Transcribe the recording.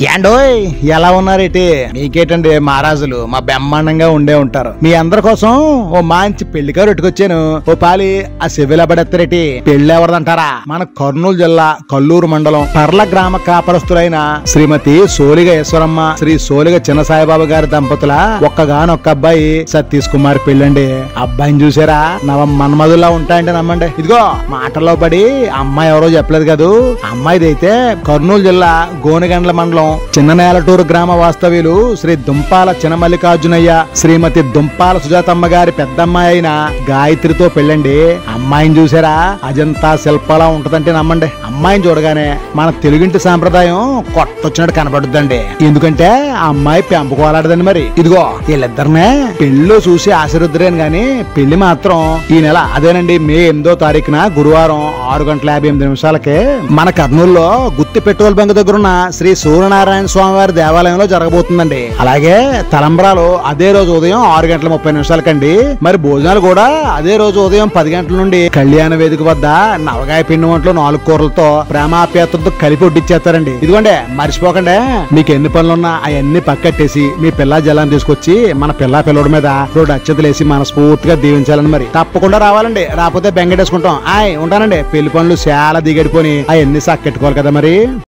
ఏండోయ్ ఎలా ఉన్నారేటి? మీకేటండి మహారాజులు మా బ్రహ్మాండంగా ఉండే ఉంటారు. మీ అందరి కోసం ఓ మంచి పెళ్లికారు ఎట్టుకొచ్చాను. ఓ పాలి ఆ సెవిలా పడెత్తరేటి. పెళ్లి ఎవరిదంటారా? మన కర్నూలు జిల్లా కల్లూరు మండలం పర్ల గ్రామ కాపరస్తులైన శ్రీమతి సోలిగ ఈశ్వరమ్మ, శ్రీ సోలిగ చిన్న సాయిబాబా గారి దంపతుల ఒక్కగానొక్క అబ్బాయి సతీష్ కుమార్ పెళ్ళండి. అబ్బాయిని చూసారా? నవ మన్మధుల్లా ఉంటాయంటే నమ్మండి. ఇదిగో మాటల్లో పడి అమ్మాయి ఎవరో చెప్పలేదు కదూ. అమ్మాయిదైతే కర్నూలు జిల్లా గోనెగండ్ల మండలం చిన్న నేలటూరు గ్రామ వాస్తవ్యులు శ్రీ దుంపాల చినమల్లికార్జునయ్య, శ్రీమతి దుంపాల సుజాతమ్మ గారి పెద్దమ్మాయి అయిన గాయత్రితో పెళ్ళండి. అమ్మాయిని చూసారా? అజంతా శిల్పలా ఉంటదంటే నమ్మండి. అమ్మాయిని చూడగానే మన తెలుగింటి సాంప్రదాయం కొట్టొచ్చినట్టు కనబడుద్దండి. ఎందుకంటే ఆ అమ్మాయి పెంపుకోలాడదండి. మరి ఇదిగో వీళ్ళిద్దరినే పెళ్లిలో చూసి ఆశీర్వద్రేను గాని పెళ్లి మాత్రం ఈ నెల అదేనండి మే 8వ తారీఖున గురువారం 6:58 మన కర్నూలులో గుత్తి పెట్రోల్ బంక్ దగ్గర ఉన్న శ్రీ సూర్యనారాయణ స్వామి వారి దేవాలయంలో జరగబోతుందండి. అలాగే తలంబ్రాలు అదే రోజు ఉదయం 6:30 మరి భోజనాలు కూడా అదే రోజు ఉదయం 10 గంటల నుండి కళ్యాణ వేదిక వద్ద నవగాయ పిండి వంటలు 4 కూరలతో ప్రేమాప్యాతలతో కలిపి వడ్డిచ్చేస్తారండి. ఇదిగోండి మర్చిపోకండి. మీకు ఎన్ని పనులున్నా అవన్నీ పక్కట్టేసి మీ పిల్ల జలాన్ని తీసుకొచ్చి మన పిల్లోడి మీద 2 అక్షతలేసి మనస్ఫూర్తిగా దీవించాలని మరి తప్పకుండా రావాలండి. రాకపోతే బెంగటేసుకుంటాం. ఉంటానండి. పెళ్లి పనులు చాలా దిగడిపోయి అవన్నీ సక్కెట్టుకోవాలి కదా మరి.